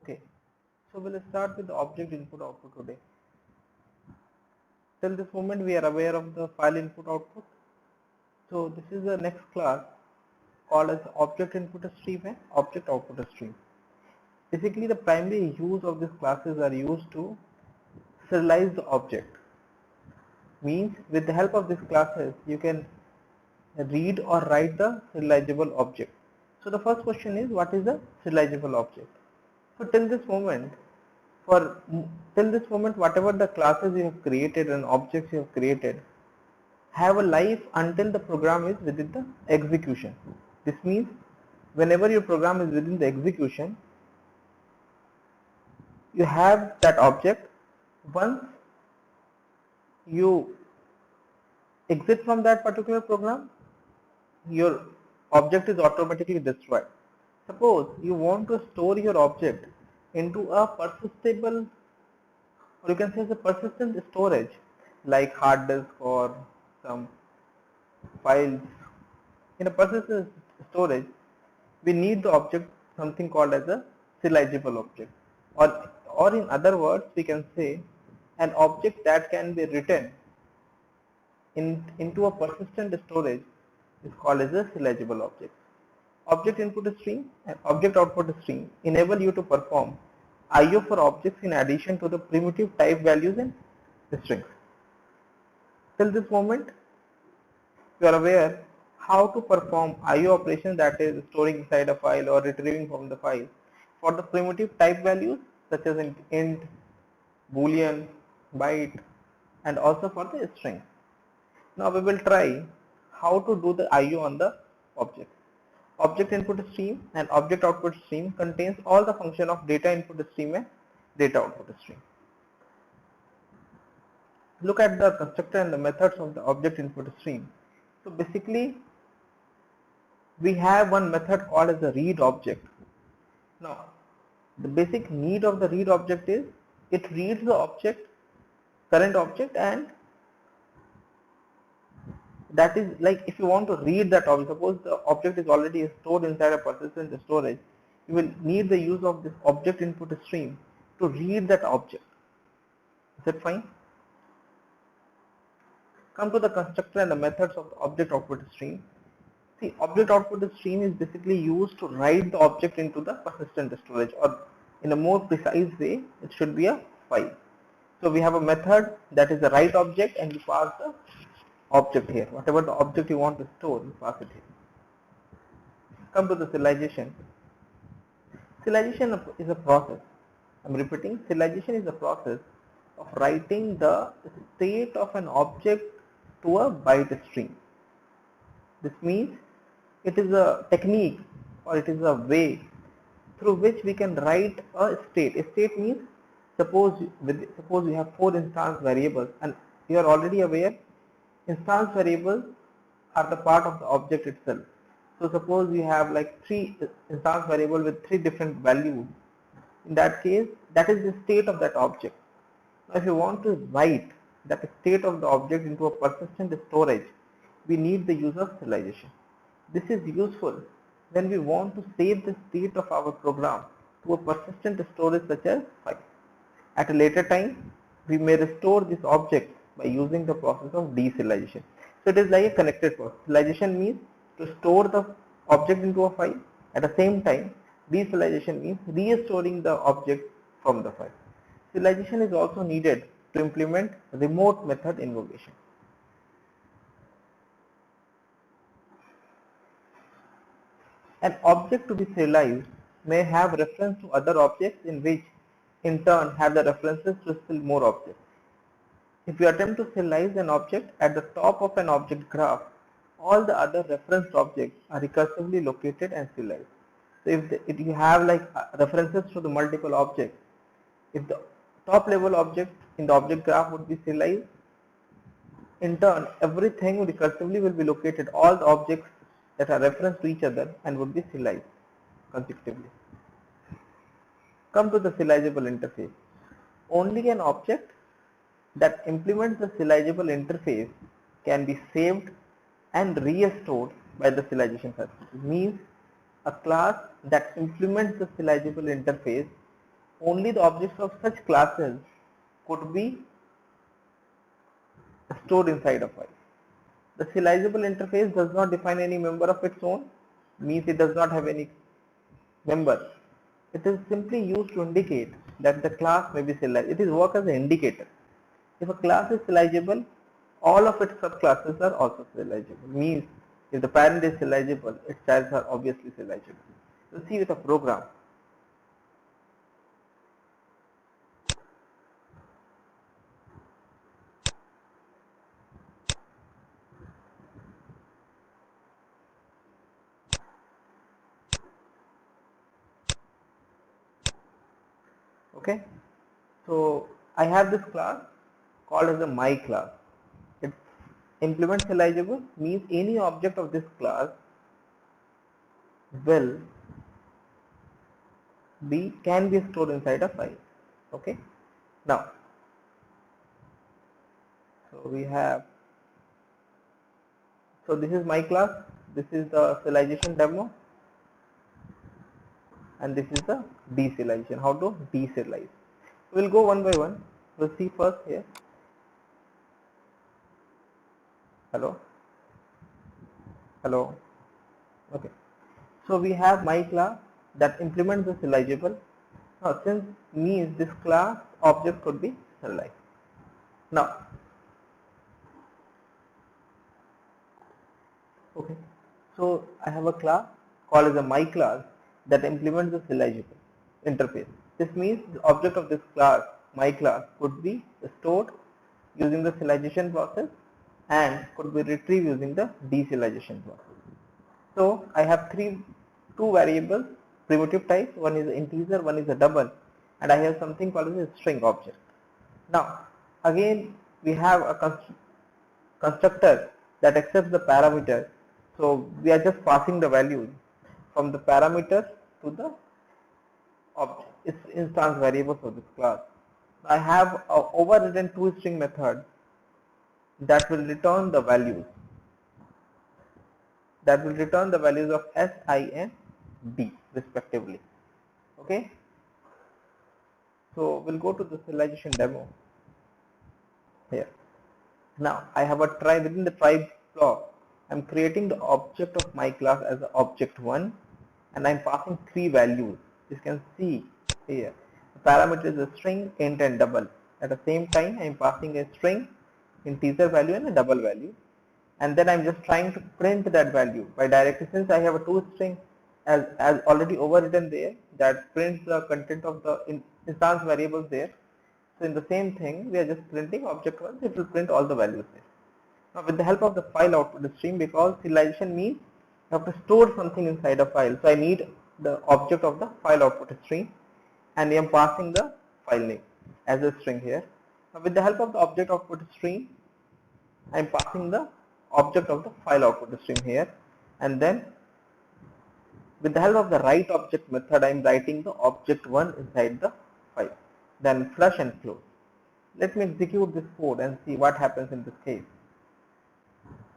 Okay, so we'll start with the object input output today. Till this moment we are aware of the file input output. So this is the next class called as object input stream and object output stream. Basically the primary use of these classes are used to serialize the object. Means with the help of these classes you can read or write the serializable object. So the first question is, what is a serializable object? So till this moment whatever the classes you have created and objects you have created have a life until the program is within the execution. This means whenever your program is within the execution, you have that object. Once you exit from that particular program, your object is automatically destroyed. Suppose you want to store your object into a persistable, or you can say as a persistent storage like hard disk or some files. In a persistent storage, we need the object something called as a serializable object, or in other words we can say an object that can be written into a persistent storage is called as a serializable object. Object input stream and object output stream enable you to perform IO for objects in addition to the primitive type values and strings. Till this moment, you are aware how to perform IO operations, that is storing inside a file or retrieving from the file, for the primitive type values such as int, boolean, byte, and also for the string. Now we will try how to do the IO on the object. Object input stream and object output stream contains all the function of data input stream and data output stream. Look at the constructor and the methods of the object input stream. So basically we have one method called as the read object. Now the basic need of the read object is it reads the object, current object, and that is like if you want to read that object, suppose the object is already stored inside a persistent storage, you will need the use of this object input stream to read that object. Is that fine? Come to the constructor and the methods of the object output stream. See, object output stream is basically used to write the object into the persistent storage, or in a more precise way, it should be a file. So we have a method that is the write object, and you pass the object here. Whatever the object you want to store, you pass it here. Come to the serialization. Serialization is a process. I'm repeating, serialization is a process of writing the state of an object to a byte stream. This means it is a technique, or it is a way through which we can write a state. A state means suppose you have 4 instance variables, and you are already aware instance variables are the part of the object itself. So suppose you have like 3 instance variable with 3 different values. In that case, that is the state of that object. Now if you want to write that state of the object into a persistent storage, we need the use of serialization. This is useful when we want to save the state of our program to a persistent storage such as file. At a later time, we may restore this object by using the process of deserialization. So it is like a connected process. Serialization means to store the object into a file. At the same time, deserialization means restoring the object from the file. Serialization is also needed to implement remote method invocation. An object to be serialized may have reference to other objects, in which in turn have the references to still more objects. If you attempt to serialize an object at the top of an object graph, all the other referenced objects are recursively located and serialized. So if you have like references to the multiple objects, if the top level object in the object graph would be serialized, in turn everything recursively will be located, all the objects that are referenced to each other, and would be serialized consecutively. Come to the serializable interface. Only an object that implements the serializable interface can be saved and restored by the serialization facility. It means a class that implements the serializable interface only the objects of such classes could be stored inside a file. The serializable interface does not define any member of its own, means it does not have any member. It is simply used to indicate that the class may be serialized. It is work as an indicator. If a class is serializable, all of its subclasses are also serializable. Means if the parent is serializable, its childs are obviously serializable. So see with a program. Okay, so I have this class called as a my class. It implements serializable means any object of this class will can be stored inside a file. Okay, now so we have, so this is my class, this is the serialization demo, and this is the deserialization, how to deserialize. We'll go one by one. We'll see first here. Hello. Okay, so we have my class that implements the serializable. Now since means this class object could be serialized. Now okay, so I have a class called as a my class that implements the serializable interface. This means the object of this class, my class, could be stored using the serialization process and could be retrieved using the deserialization process. So I have two variables, primitive types. One is an integer, one is a double, and I have something called as a string object. Now again we have a constructor that accepts the parameter. So we are just passing the values from the parameter to the object, its instance variables of this class. I have a overridden toString method that will return the values of S, I and D respectively. Okay, so we'll go to the serialization demo here. Now I have a try within the try block. I'm creating the object of my class as object 1 and I'm passing three values. You can see here the parameter is a string, int and double. At the same time I'm passing a string, integer value and a double value, and then I'm just trying to print that value by directly, since I have a toString as already overwritten there that prints the content of the instance variables there. So in the same thing, we are just printing object 1, it will print all the values there. Now with the help of the file output stream, because serialization means you have to store something inside a file. So I need the object of the file output stream and I am passing the file name as a string here. Now with the help of the object output stream, I am passing the object of the file output stream here, and then with the help of the write object method, I am writing the object 1 inside the file. Then flush and close. Let me execute this code and see what happens in this case.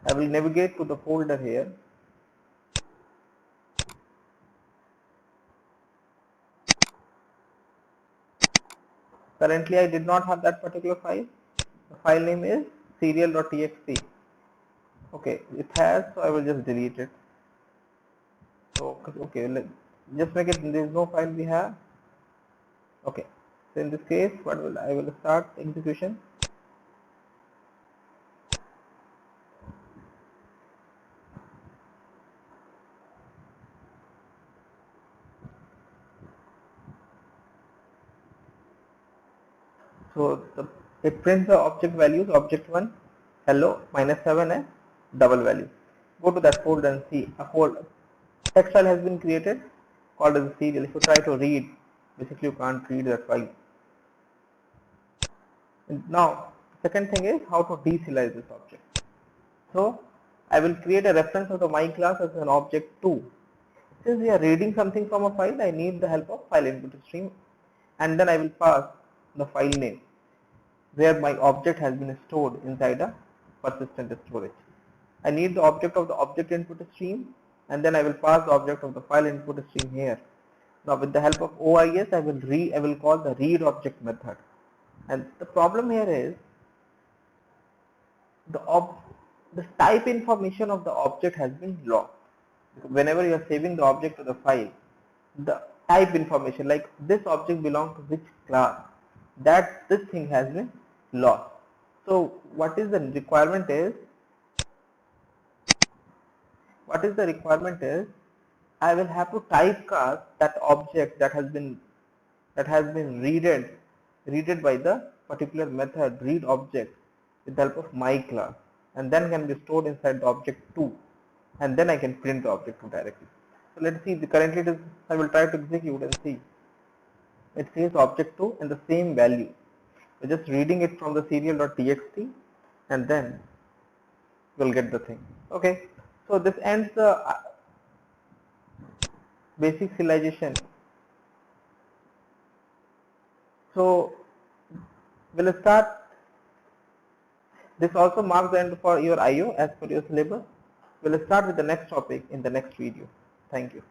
I will navigate to the folder here. Currently I did not have that particular file. The file name is serial.txt. Okay, it has, so I will just delete it. So okay, just make it, there is no file we have. Okay, so in this case I will start execution. So it prints the object values, object 1, hello, -7 and double value. Go to that folder and see a folder. Text file has been created called as serial. If you try to read, basically you can't read that file. And now second thing is how to deserialize this object. So I will create a reference of the my class as an object 2. Since we are reading something from a file, I need the help of file input stream, and then I will pass the file name where my object has been stored inside a persistent storage. I need the object of the object input stream, and then I will pass the object of the file input stream here. Now with the help of OIS, I will call the read object method. And the problem here is the type information of the object has been lost. Whenever you are saving the object to the file, the type information like this object belongs to which class, that this thing has been lost. So what is the requirement is I will have to typecast that object that has been readed by the particular method read object with the help of my class, and then can be stored inside the object 2, and then I can print the object 2 directly. So let's see, currently it is, I will try to execute and see. It says object 2 and the same value. We're just reading it from the serial.txt, and then we'll get the thing. Okay, so this ends the basic serialization. So we'll start. This also marks the end for your IO as per your syllabus. We'll start with the next topic in the next video. Thank you.